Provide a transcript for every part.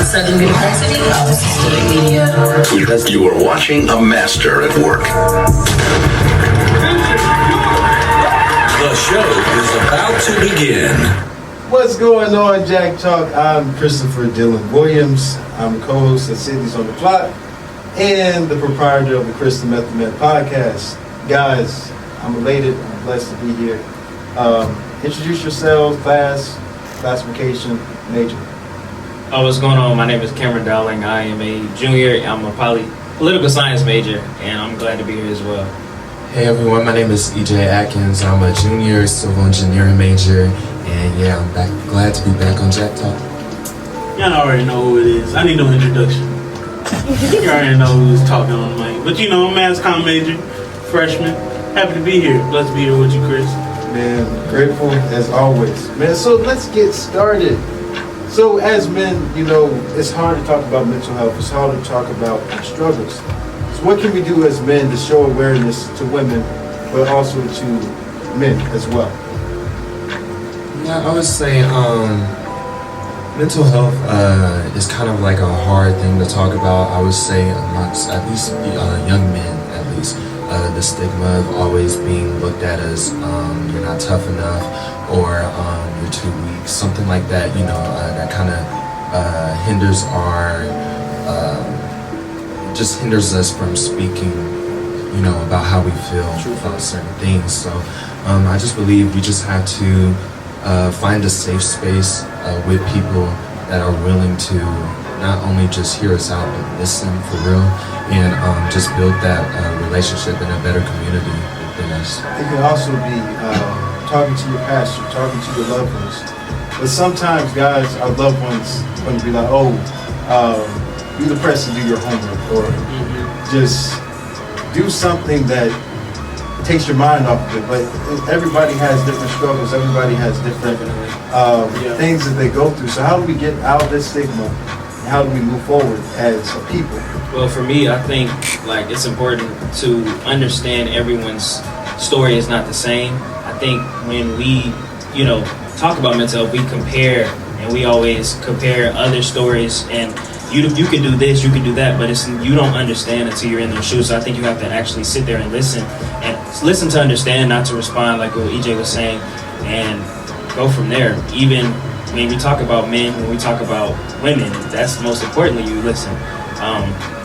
sudden university of assisted media. You are watching a master at work. The show is about to begin. What's going on, Jag-Talk? I'm Christopher Dylan Williams. I'm the co-host of Cities on the Clock and the proprietor of the Crystal Method Man podcast. Guys, I'm elated. I'm blessed to be here. Introduce yourselves, classification, major. Oh, what's going on? My name is Cameron Dowling. I am a junior. I'm a political science major, and I'm glad to be here as well. Hey everyone, my name is EJ Atkins. I'm a junior civil engineering major, and yeah, I'm glad to be back on Jag-Talk. Y'all already know who it is. I need no introduction. You already know who's talking on the mic. But you know, I'm a mass comm major, freshman. Happy to be here. Blessed to be here with you, Chris. Man, grateful as always. Man, so let's get started. So as men, you know, it's hard to talk about mental health. It's hard to talk about our struggles. So what can we do as men to show awareness to women, but also to men as well? Yeah, I would say mental health is kind of like a hard thing to talk about. I would say amongst at least young men, at least. The stigma of always being looked at as you're not tough enough or you're too weak, something like that, you know, that kind of hinders us from speaking, you know, about how we feel about certain things. So I just believe we just have to find a safe space with people that are willing to not only just hear us out, but listen for real, and just build that relationship in a better community within us. It can also be talking to your pastor, talking to your loved ones. But sometimes, guys, our loved ones going to be like, oh, do the press and do your homework, or just do something that takes your mind off of it. But everybody has different struggles. Everybody has different things that they go through. So how do we get out of this stigma? How do we move forward as a people? Well, for me, I think like it's important to understand everyone's story is not the same. I think when we, you know, talk about mental health, we compare, and we always compare other stories, and you can do this, you can do that, but you don't understand until you're in those shoes. So I think you have to actually sit there and listen to understand, not to respond like what EJ was saying, and go from there. Even when we talk about men, when we talk about women, that's most importantly you listen.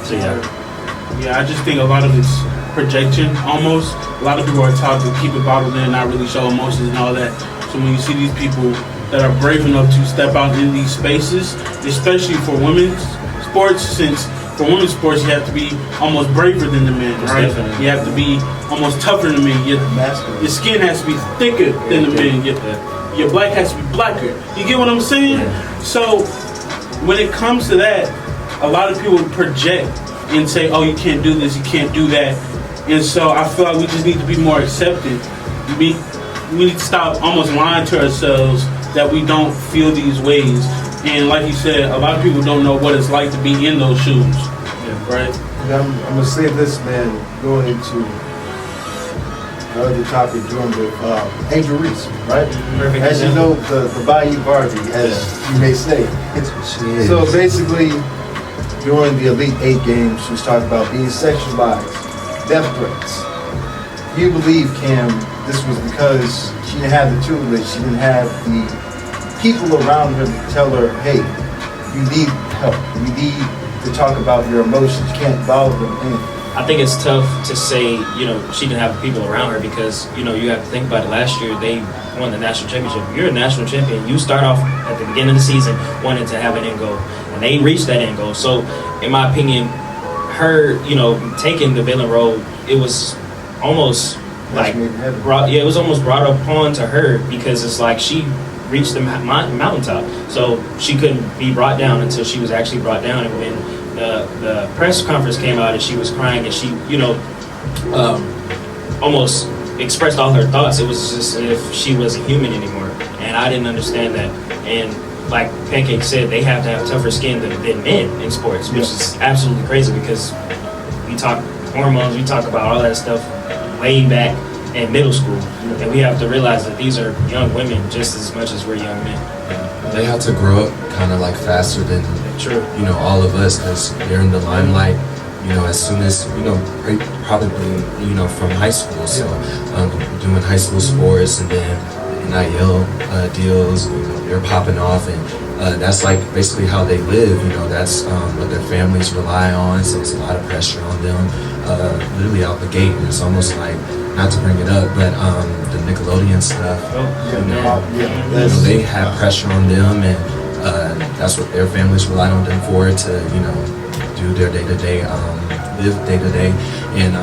So yeah, I just think a lot of it's projection almost. A lot of people are taught to keep it bottled in, not really show emotions and all that. So when you see these people that are brave enough to step out in these spaces, especially for women's sports, since for women's sports you have to be almost braver than the men, right? You have to be almost tougher than men. Your skin has to be thicker than the men. Your black has to be blacker. You get what I'm saying? Yeah. So when it comes to that, a lot of people project and say, oh, you can't do this, you can't do that. And so I feel like we just need to be more accepting. We need to stop almost lying to ourselves that we don't feel these ways. And like you said, a lot of people don't know what it's like to be in those shoes. Yeah. Right? I'm going to say this, man, going into the topic doing with Angel Reese, right? Perfect. As you know, the Bayou Barbie, as you may say. So basically, during the Elite 8 games, she was talking about being sexualized, death threats. You believe, Cam, this was because she didn't have the tutelage, she didn't have the people around her to tell her, hey, you need help, you need to talk about your emotions, you can't bottle them in. I think it's tough to say, you know, she didn't have people around her because, you know, you have to think about it. Last year, they won the national championship. You're a national champion. You start off at the beginning of the season wanting to have an end goal, and they reached that end goal. So, in my opinion, her, you know, taking the villain role, it was almost like it was almost brought upon to her because it's like she reached the mountaintop, so she couldn't be brought down until she was actually brought down. And when the press conference came out and she was crying and she, you know, almost expressed all her thoughts, it was just as if she wasn't human anymore. And I didn't understand that. And like Pancake said, they have to have tougher skin than men in sports, which is absolutely crazy because we talk hormones, we talk about all that stuff way back and middle school. And we have to realize that these are young women just as much as we're young men. They have to grow up kind of like faster than True. all of us, because they're in the limelight. As soon as probably from high school. So doing high school sports, and then NIL deals, they're popping off, and that's like basically how they live. That's what their families rely on. So it's a lot of pressure on them, literally out the gate. And it's almost like, not to bring it up, but the Nickelodeon stuff. They have pressure on them, and that's what their families rely on them for, to do their day-to-day, live day-to-day, and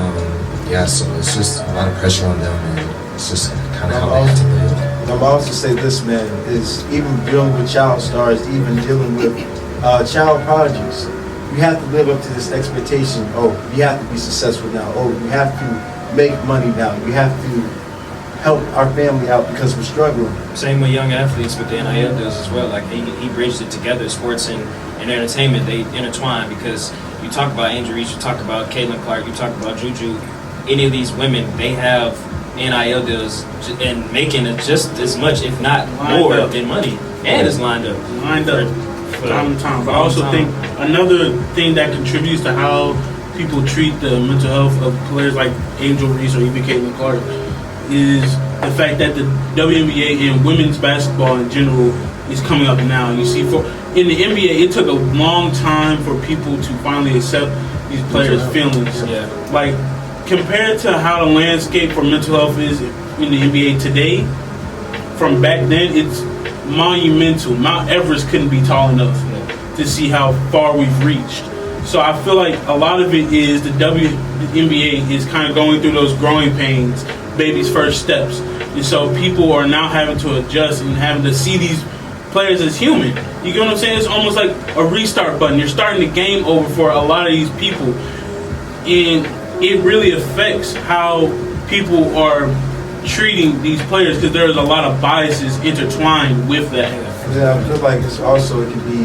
so it's just a lot of pressure on them, and it's just kind of how they have to live. I'm also say this, man, is even dealing with child stars, even dealing with child prodigies. You have to live up to this expectation. Oh, you have to be successful now. Oh, you have to make money now. You have to help our family out because we're struggling. Same with young athletes with the NIL deals as well. Like he bridged it together. Sports and entertainment, they intertwine, because you talk about Angel Reese, you talk about Caitlin Clark, you talk about Juju. Any of these women, they have NIL deals and making it just as much, if not more, than money. And it's lined up. Time to time. But I also think another thing that contributes to how people treat the mental health of players like Angel Reese or even Caitlin Clark is the fact that the WNBA and women's basketball in general is coming up now. You see, in the NBA, it took a long time for people to finally accept these players' feelings. Yeah. Like, compared to how the landscape for mental health is in the NBA today, from back then, it's monumental. Mount Everest couldn't be tall enough to see how far we've reached. So I feel like a lot of it is the WNBA is kind of going through those growing pains, baby's first steps. And so people are now having to adjust and having to see these players as human. You get what I'm saying? It's almost like a restart button. You're starting the game over for a lot of these people. And it really affects how people are treating these players, because there's a lot of biases intertwined with that. Yeah, I feel like it's also, it can be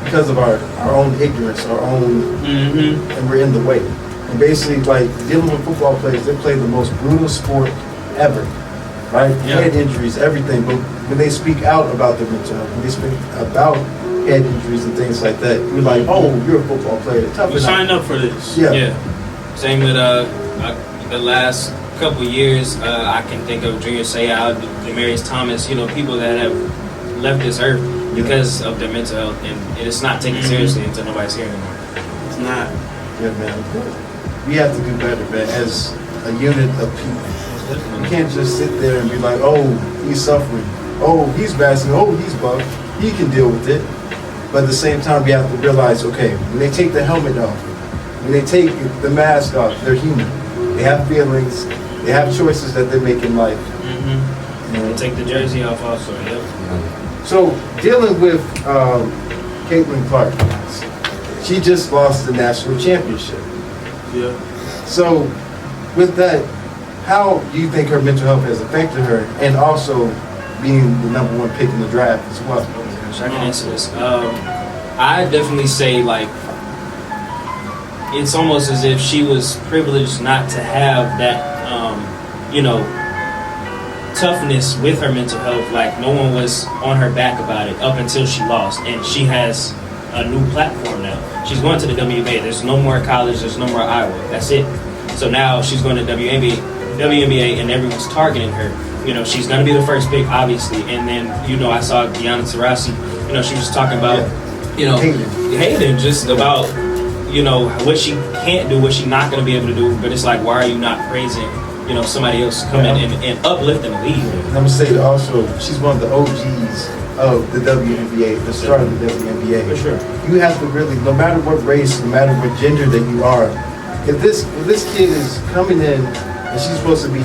because of our own ignorance, our own, and we're in the way. And basically, like, dealing with football players, they play the most brutal sport ever, right? Yeah. Head injuries, everything. But when they speak out about their mental health, when they speak about head injuries and things like that, we're like, oh, you're a football player. Tough You signed up for this. Yeah. Same with the last couple years. I can think of Junior Seau, Demarius Thomas. People that have left this earth because of their mental health, and it's not taken seriously until nobody's here anymore. It's not. Yeah, man. We have to do better, man, as a unit of people. You can't just sit there and be like, oh, he's suffering. Oh, he's basking. Oh, he's bugged. He can deal with it. But at the same time, we have to realize, okay, when they take the helmet off, when they take the mask off, they're human. They have feelings. They have choices that they make in life. And take the jersey off also. Yep. So dealing with Caitlin Clark, she just lost the national championship. Yeah. So with that, how do you think her mental health has affected her, and also being the #1 pick in the draft as well? I can answer this. I definitely say, like, it's almost as if she was privileged not to have that, toughness with her mental health. Like, no one was on her back about it up until she lost, and she has a new platform now. She's going to the WNBA. There's no more college. There's no more Iowa. That's it. So now she's going to WNBA, and everyone's targeting her. She's going to be the first pick, obviously. And then, I saw Deanna Taurasi. She was talking about, hating just about, what she can't do, what she's not going to be able to do. But it's like, why are you not praising, somebody else coming and uplifting the league? I'm going to say that also, she's one of the OGs of the WNBA, the start of the WNBA. For sure. You have to really, no matter what race, no matter what gender that you are, if this kid is coming in and she's supposed to be,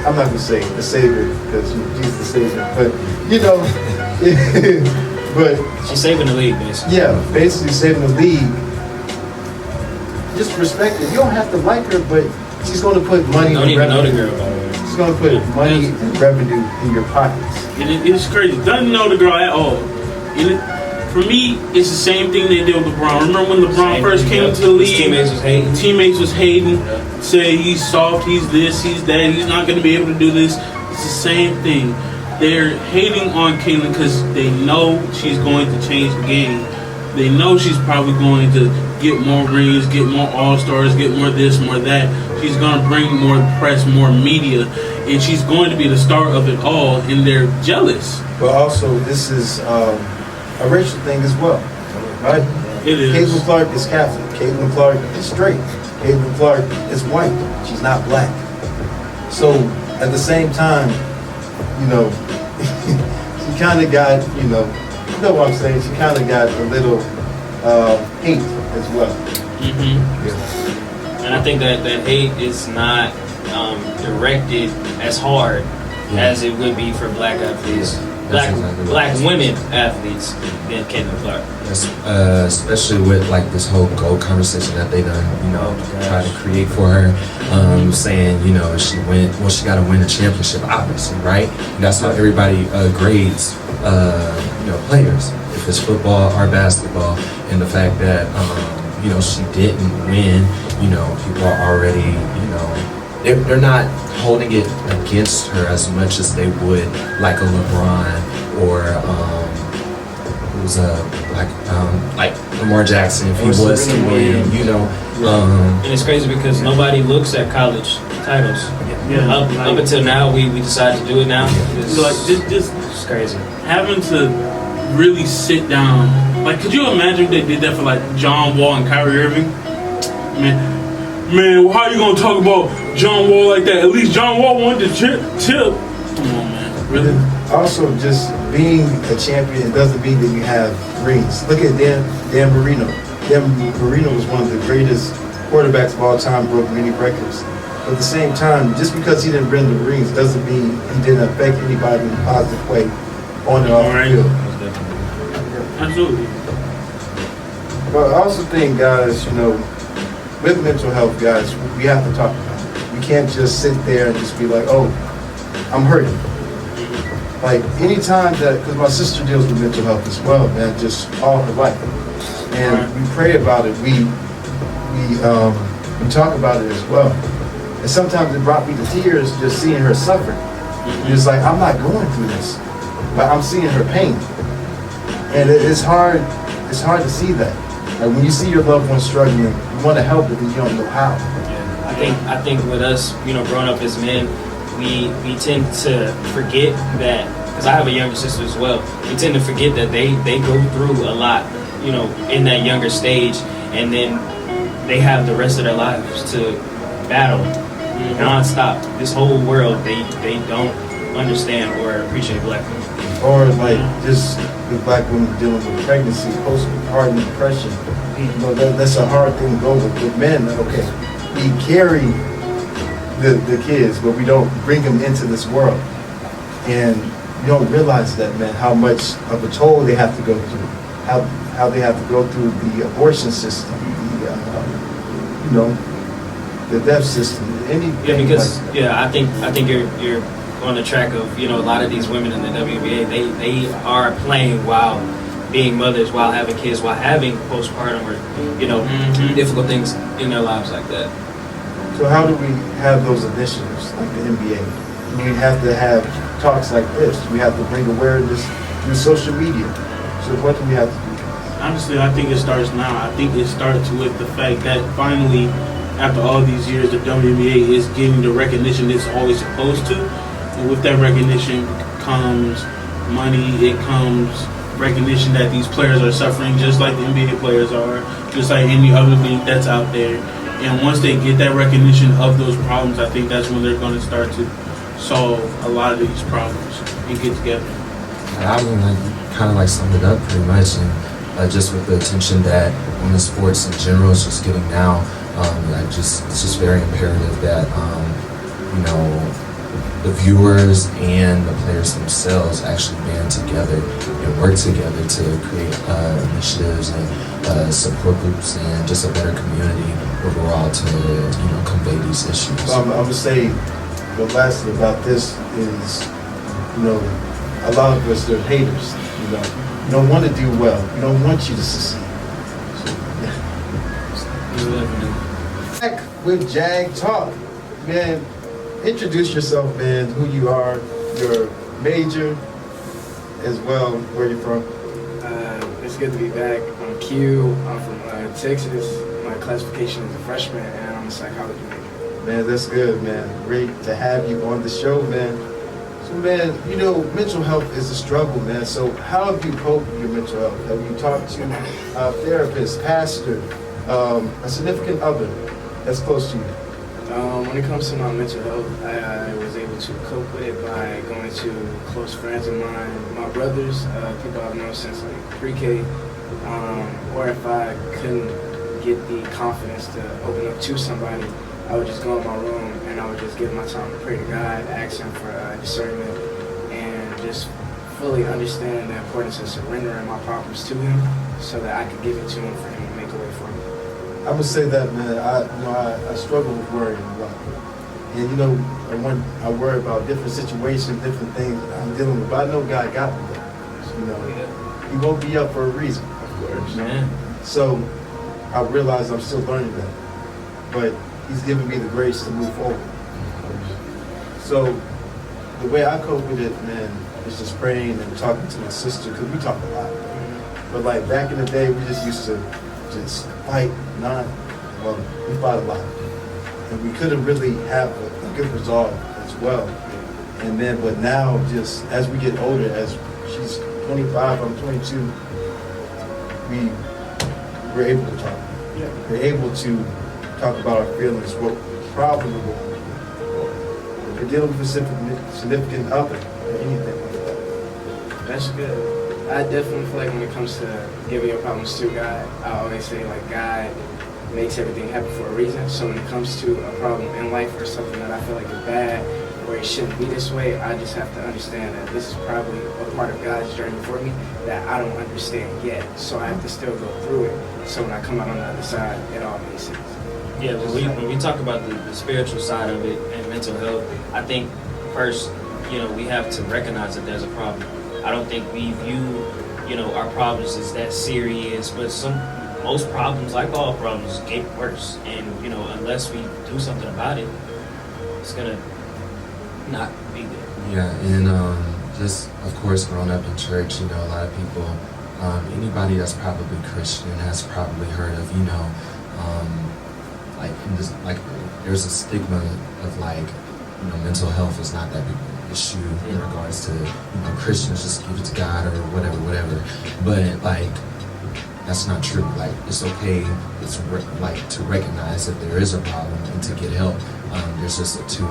I'm not going to say the savior, because she's the savior, but, but she's saving the league, basically. Yeah, basically saving the league. Just respect it. You don't have to like her, but she's going to put money Don't in even know the revenue. girl, by the way. She's going to put money and revenue in your pockets. It's crazy. Doesn't know the girl at all. For me, it's the same thing they did with LeBron. Remember when LeBron first came into the league? His teammates was hating. Teammates was hating, say he's soft, he's this, he's that, he's not going to be able to do this. It's the same thing. They're hating on Caitlyn because they know she's going to change the game. They know she's probably going to get more rings, get more All-Stars, get more this, more that. She's going to bring more press, more media, and she's going to be the star of it all, and they're jealous. But also, this is a racial thing as well, right? It is. Caitlin Clark is Catholic. Caitlin Clark is straight. Caitlin Clark is white. She's not black. So at the same time, you know, she kind of got, you know what I'm saying? She kind of got a little hate as well. Mm-hmm. Yeah. And I think that hate is not directed as hard as it would be for black athletes, black women athletes than Caitlin Clark. Especially with like this whole GOAT conversation that they done, you know, try to create for her, saying, you know, she got to win a championship, obviously, right? And that's how everybody grades, you know, players, if it's football or basketball, and the fact that, you know, she didn't win, you know, people are already, you know, they're not holding it against her as much as they would like a LeBron or who's like Lamar Jackson if he was to win, you know. And it's crazy because nobody looks at college titles. Up until now, we decided to do it now. It's, Like this it's crazy. having to really sit down. Like, could you imagine if they did that for like John Wall and Kyrie Irving? Man, how you gonna talk about John Wall like that? At least John Wall won the tip. Come on, man. Really? Also, just being a champion doesn't mean that you have rings. Look at Dan Marino. Dan Marino was one of the greatest quarterbacks of all time, broke many records. But at the same time, just because he didn't win the rings doesn't mean he didn't affect anybody in a positive way on and off the field. Absolutely. But I also think, guys, you know, with mental health, guys, we have to talk about it. We can't just sit there and just be like, oh, I'm hurting. Like, anytime that, because my sister deals with mental health as well, man, just all her life. And we pray about it. We talk about it as well. And sometimes it brought me to tears just seeing her suffer. It's like, I'm not going through this, but I'm seeing her pain. And it's hard to see that. Like, when you see your loved one struggling, you want to help it, but you don't know how. I think with us, you know, growing up as men, we tend to forget that, because I have a younger sister as well, we tend to forget that they go through a lot, you know, in that younger stage, and then they have the rest of their lives to battle non-stop. This whole world, they don't understand or appreciate black people. Or like just with black women dealing with pregnancy, postpartum depression. You know, that's a hard thing to go with men. Okay, we carry the kids, but we don't bring them into this world. And you don't realize that, man, how much of a toll they have to go through. How they have to go through the abortion system, you know, the death system, anything. Yeah, because like that. I think you're on the track of, you know, a lot of these women in the WNBA, they are playing while being mothers, while having kids, while having postpartum or, you know, difficult things in their lives like that. So how do we have those initiatives like the NBA? We have to have talks like this. We have to bring awareness through social media. So what do we have to do? Honestly, I think it starts now. I think it starts with the fact that finally, after all these years, the WNBA is getting the recognition it's always supposed to. And with that recognition comes money, it comes recognition that these players are suffering just like the NBA players are, just like any other league that's out there. And once they get that recognition of those problems, I think that's when they're going to start to solve a lot of these problems and get together. I mean, kind of like summed it up pretty much, and just with the attention that women's sports in general is just getting now, it's just very imperative that you know, the viewers and the players themselves actually band together and work together to create initiatives and support groups and just a better community overall to, you know, convey these issues. I would say the last thing about this is, you know, a lot of us, they're haters, you know. You don't want to do well. You don't want you to succeed. Back with Jag-Talk. Man, introduce yourself, man, who you are, your major, as well, where you're from. It's good to be back. I'm Kyu. I'm from Texas. My classification is a freshman, and I'm a psychology major. Man, that's good, man. Great to have you on the show, man. So, man, you know, mental health is a struggle, man. So how have you coped with your mental health? Have you talked to a therapist, pastor, a significant other that's close to you? When it comes to my mental health, I was able to cope with it by going to close friends of mine, my brothers, people I've known since like pre-K, or if I couldn't get the confidence to open up to somebody, I would just go in my room and I would just give my time to pray to God, ask Him for discernment, and just fully understand the importance of surrendering my problems to Him so that I could give it to Him for Him to make a way for me. I would say that, man. I struggle with worrying a lot, and you know, I worry about different situations, different things that I'm dealing with. But I know God got me there. So, you know, He woke me up for a reason, of course. Man. So I realize I'm still learning that, but He's given me the grace to move forward. So the way I cope with it, man, is just praying and talking to my sister, because we talk a lot. But like back in the day, we just used to just fight, we fought a lot. And we couldn't really have a good resolve as well. And then, but now, just as we get older, as she's 25, I'm 22, we're able to talk. We're able to talk about our feelings, what problem we're going through. We're dealing with a significant other, or anything like that. That's good. I definitely feel like when it comes to giving your problems to God, I always say like God makes everything happen for a reason. So when it comes to a problem in life or something that I feel like is bad or it shouldn't be this way, I just have to understand that this is probably a part of God's journey for me that I don't understand yet. So I have to still go through it. So when I come out on the other side, it all makes sense. Yeah, when we talk about the spiritual side of it and mental health, I think first, you know, we have to recognize that there's a problem. I don't think we view, you know, our problems as that serious, but most problems, like all problems, get worse. And, you know, unless we do something about it, it's gonna not be good. Yeah, and just, of course, growing up in church, you know, a lot of people, anybody that's probably Christian has probably heard of, you know, there's a stigma of like, you know, mental health is not that big an issue in regards to, you know, Christians just give it to God or whatever. But like, that's not true. Like, it's okay. It's to recognize that there is a problem and to get help. There's just a two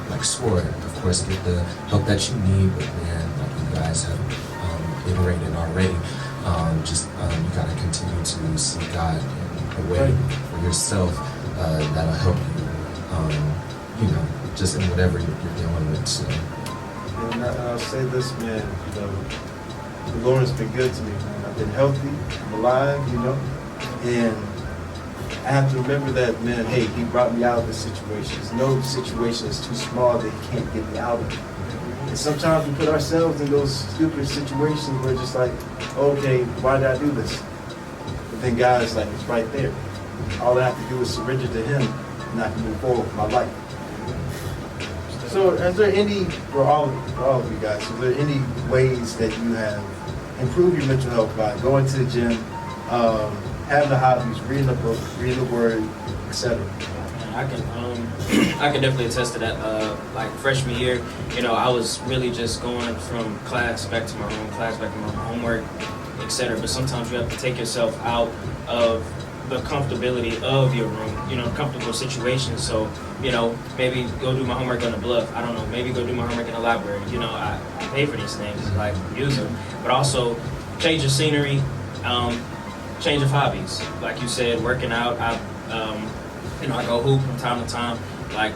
like sword. Of course, get the help that you need, but then, like you guys have iterated already, you gotta continue to seek God in a way for yourself that'll help you. You know, just in whatever you're dealing with. So. And I'll say this, man. You know, the Lord has been good to me, man. I've been healthy, I'm alive, you know, and I have to remember that, man, hey, He brought me out of this situation. No situation is too small that He can't get me out of it. And sometimes we put ourselves in those stupid situations where it's just like, okay, why did I do this? But then God is like, it's right there. All I have to do is surrender to Him, and I can move forward with my life. So, is there any, for all of you guys, is there any ways that you have improved your mental health by going to the gym, having the hobbies, reading a book, reading the Word, etc.? I can definitely attest to that. Like freshman year, you know, I was really just going from class back to my room, class back to my homework, etc. But sometimes you have to take yourself out of the comfortability of your room, you know, comfortable situations. So, you know, maybe go do my homework on the bluff. I don't know, maybe go do my homework in the library. You know, I pay for these things, like use them. But also change of scenery, change of hobbies. Like you said, working out. I go hoop from time to time. Like,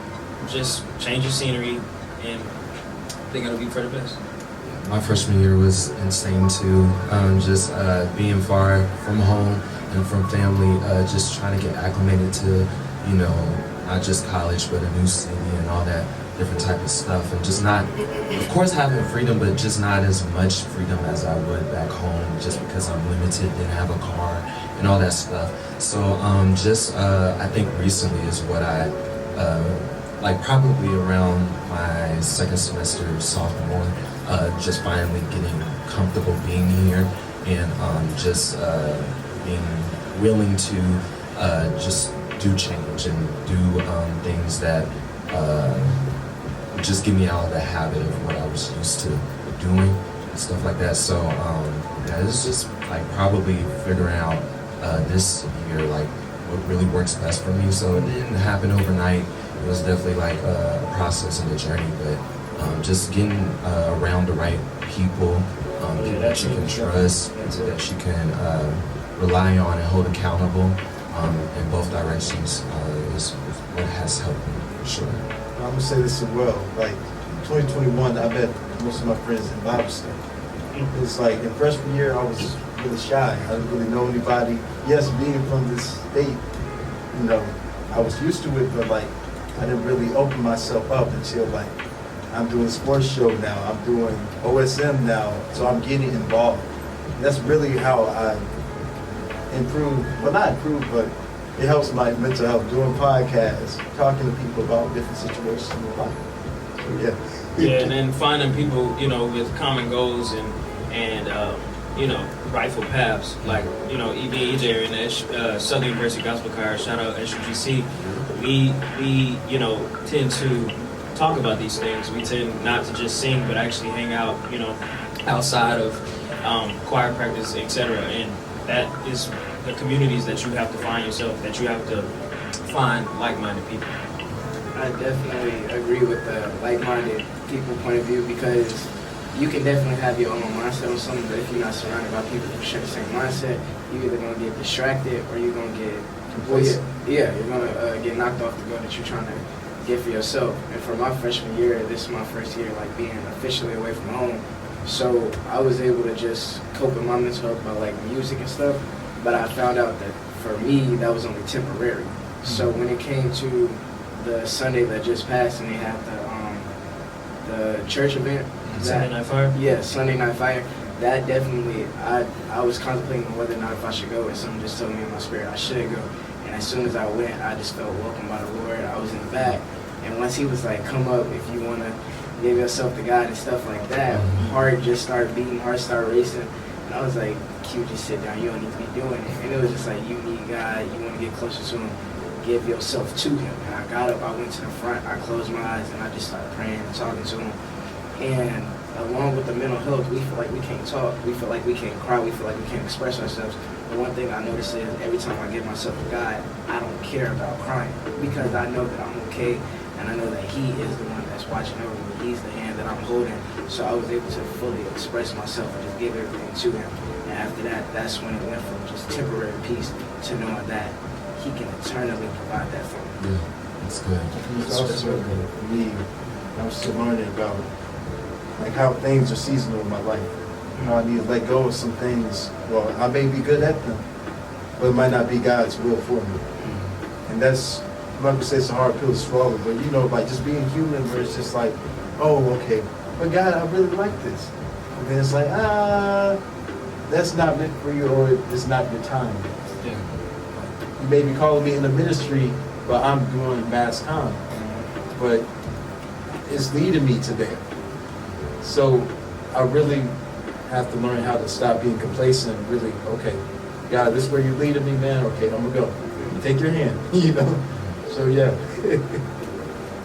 just change of scenery, and I think it'll be for the best. My freshman year was insane too. Just being far from home and from family, just trying to get acclimated to, you know, not just college, but a new city and all that different type of stuff, and just not, of course, having freedom, but just not as much freedom as I would back home, just because I'm limited, didn't have a car, and all that stuff. So I think recently is what I, like probably around my second semester of sophomore, just finally getting comfortable being here, and just being willing to just do change and do things that just get me out of the habit of what I was used to doing and stuff like that. So yeah, it's just like probably figuring out this year like what really works best for me. So it didn't happen overnight. It was definitely like a process and a journey, but just getting around the right people, people that you can trust, that you can rely on and hold accountable in both directions is what has helped me for sure. I'm gonna say this as well. Like 2021, I met most of my friends in Bible study. It was like in freshman year, I was really shy. I didn't really know anybody. Yes, being from this state, you know, I was used to it, but like I didn't really open myself up until like I'm doing a sports show now. I'm doing OSM now, so I'm getting involved. That's really how I improve. Well, not improve, but it helps my mental health. Doing podcasts, talking to people about different situations in life. So, yeah. Yeah, and then finding people, you know, with common goals and you know, rightful paths. Like, you know, EB and EJ are in the Southern University Gospel Choir. Shout out SUGC. We you know, tend to talk about these things. We tend not to just sing, but actually hang out, you know, outside of choir practice, etc. And that is the communities that you have to find yourself, that you have to find like-minded people. I definitely agree with the like-minded people point of view, because you can definitely have your own mindset on something, but if you're not surrounded by people who share the same mindset, you're either going to get distracted or you're going to get you're going to get knocked off the goal that you're trying to get for yourself. And for my freshman year, this is my first year like being officially away from home, so I was able to just cope with my mental health by like music and stuff, but I found out that for me that was only temporary. So when it came to the Sunday that just passed and they had the church event, Sunday Night Fire? Yeah, Sunday Night Fire. That definitely, I was contemplating whether or not if I should go, and someone just told me in my spirit I should go. And as soon as I went, I just felt welcomed by the Lord. I was in the back, and once he was like, "Come up if you want to give yourself to God" and stuff like that, heart just started beating, heart started racing, and I was like, "Q, just sit down. You don't need to be doing it." And it was just like, you need God. You want to get closer to Him. Give yourself to Him. And I got up, I went to the front, I closed my eyes, and I just started praying and talking to Him. And along with the mental health, we feel like we can't talk, we feel like we can't cry, we feel like we can't express ourselves. The one thing I notice is every time I give myself to God, I don't care about crying, because I know that I'm okay, and I know that He is the one that's watching over me. He's the hand that I'm holding. So I was able to fully express myself and just give everything to Him. And after that, that's when it went from just temporary peace to knowing that He can eternally provide that for me. Yeah, that's good. It's also for me, I'm still learning about like how things are seasonal in my life. You know, I need to let go of some things. Well, I may be good at them, but it might not be God's will for me. And that's, I'm not gonna say it's a hard pill to swallow, but you know, like just being human, where it's just like, oh, okay, but God, I really like this. And then it's like, that's not meant for you, or it's not your time. Yeah. You may be calling me in the ministry, but I'm doing mass time. But it's leading me to there. So I really have to learn how to stop being complacent and really, okay, God, this is where you're leading me, man. Okay, I'm gonna go. You take your hand, you know. So yeah.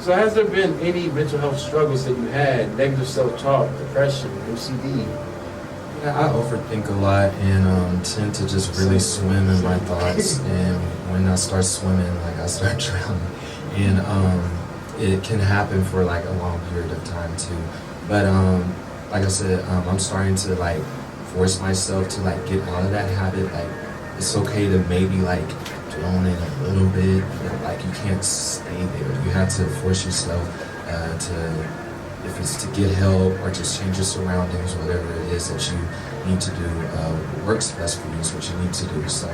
So has there been any mental health struggles that you had? Negative self-talk, depression, OCD? Yeah, I overthink a lot and tend to just really swim in my thoughts. And when I start swimming, like I start drowning. And it can happen for like a long period of time too. But like I said, I'm starting to like force myself to like get out of that habit. Like it's okay to maybe like drown in a little bit, but like you can't stay there. You have to force yourself to, if it's to get help or just change your surroundings, whatever it is that you need to do, what works best for you is what you need to do. So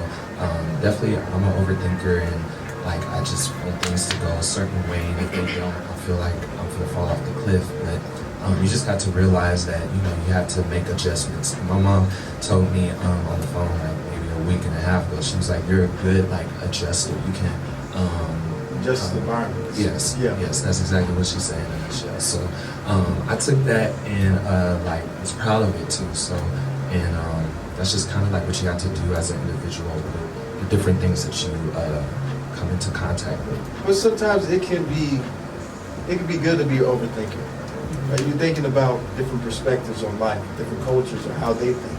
definitely I'm an overthinker, and like I just want things to go a certain way, and if they don't, I feel like I'm gonna fall off the cliff. But you just got to realize that you have to make adjustments. My mom told me on the phone like maybe a week and a half ago. She was like, "You're a good like adjuster. You can Adjust the environment." Yes, Yeah. yes, that's exactly what she's saying in a nutshell. So I took that and like was proud of it too. So and that's just kind of like what you have to do as an individual with the different things that you come into contact with. But sometimes it can be good to be an overthinker. Right? You're thinking about different perspectives on life, different cultures, or how they think.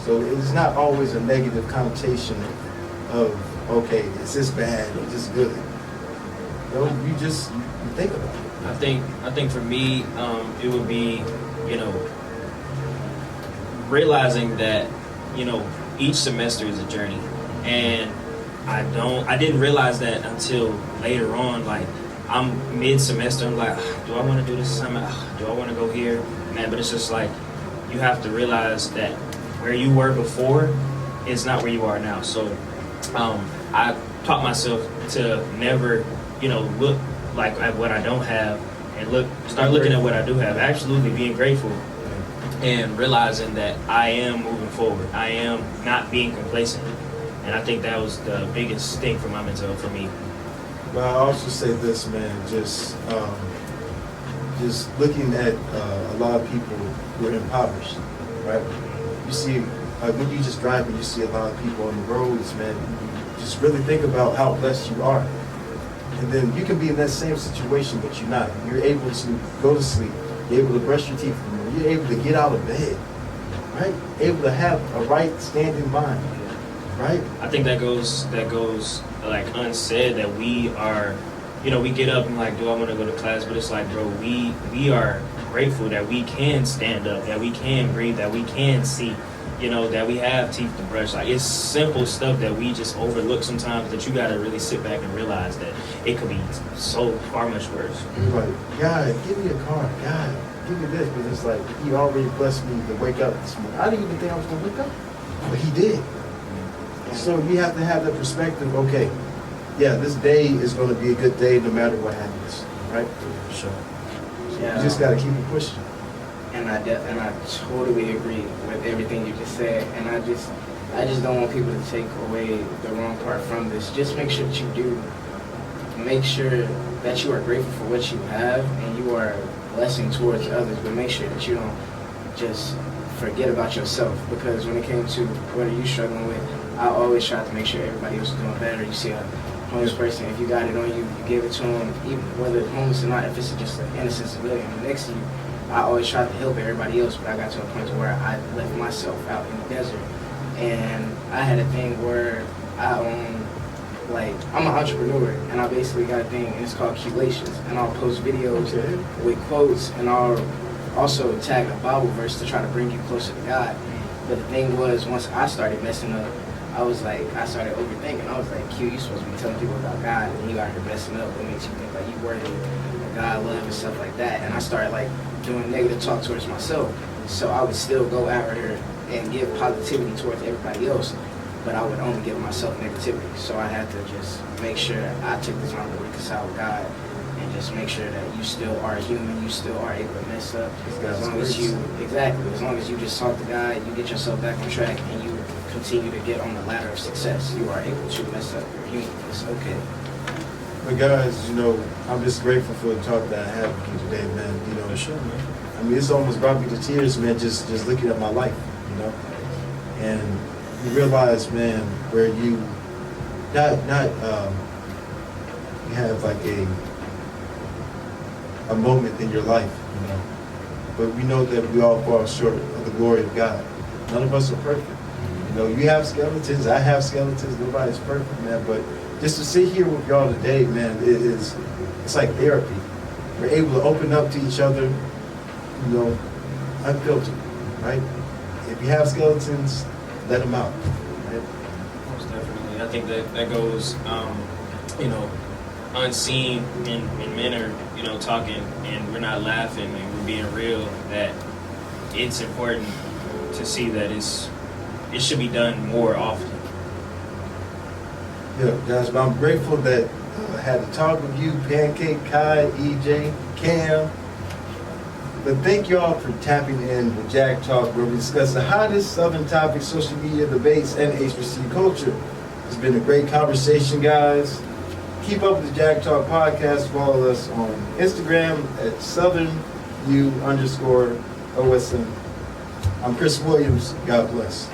So it's not always a negative connotation of, okay, is this bad or is this good? You think about it. I think for me, it would be, realizing that, each semester is a journey, and I didn't realize that until later on. Like, I'm mid-semester, I'm like, do I want to do this assignment? Do I want to go here? Man, but it's just like, you have to realize that where you were before is not where you are now. So I taught myself to never, look like at what I don't have and start looking at what I do have. Absolutely being grateful and realizing that I am moving forward. I am not being complacent. And I think that was the biggest thing for my mental health for me. But I also say this, man, just looking at a lot of people who are impoverished, right? You see, when you just drive and you see a lot of people on the roads, man, you just really think about how blessed you are. And then you can be in that same situation, but you're not. You're able to go to sleep. You're able to brush your teeth. You're able to get out of bed, right? Able to have a right standing mind, right? I think that goes like unsaid, that we are, we get up and like, do I want to go to class? But it's like, bro, we are grateful that we can stand up, that we can breathe, that we can see, that we have teeth to brush. Like, it's simple stuff that we just overlook sometimes, that you got to really sit back and realize that it could be so far much worse. Like, God, give me a car. God, give me this. But it's like, He already blessed me to wake up this morning. I didn't even think I was going to wake up, but He did. So you have to have that perspective, okay, yeah, this day is going to be a good day no matter what happens, right? Sure. Yeah. You just got to keep it pushing. And I totally agree with everything you just said. And I just don't want people to take away the wrong part from this. Just make sure that you do. Make sure that you are grateful for what you have and you are a blessing towards others. But make sure that you don't just forget about yourself. Because when it came to what are you struggling with, I always try to make sure everybody else is doing better. You see a homeless person, if you got it on you, you give it to them, even whether it's homeless or not, if it's just an innocent civilian next to you. I always try to help everybody else, but I got to a point where I left myself out in the desert. And I had a thing where I'm an entrepreneur, and I basically got a thing, and it's called Culations. And I'll post videos with quotes, and I'll also tag a Bible verse to try to bring you closer to God. But the thing was, once I started messing up, I started overthinking. I was like, Q, you supposed to be telling people about God, and you out here messing up. What makes you think like you worthy of God, love, and stuff like that? And I started like doing negative talk towards myself. So I would still go out here and give positivity towards everybody else, but I would only give myself negativity. So I had to just make sure I took the time to reconcile with God and just make sure that you still are human, you still are able to mess up. As long as you just talk to God, you get yourself back on track, and you continue to get on the ladder of success, you are able to mess up. You're human. It's okay. But guys, I'm just grateful for the talk that I had with you today, man. For sure, man. I mean, it's almost brought me to tears, man, just looking at my life, And you realize, man, where you you have like a moment in your life, But we know that we all fall short of the glory of God. None of us are perfect. You have skeletons, I have skeletons, nobody's perfect, man. But just to sit here with y'all today, man, it's like therapy. We're able to open up to each other, unfiltered, right? If you have skeletons, let them out, right? Most definitely. I think that goes, unseen, and men are, talking, and we're not laughing, and we're being real, that it's important to see that it should be done more often. Yeah, guys, but I'm grateful that I had to talk with you, Pancake, Kai, EJ, Cam. But thank you all for tapping in with Jag-Talk, where we discuss the hottest Southern topics, social media debates, and HBC culture. It's been a great conversation, guys. Keep up with the Jag-Talk podcast. Follow us on Instagram at SouthernU_OSM. I'm Chris Williams. God bless.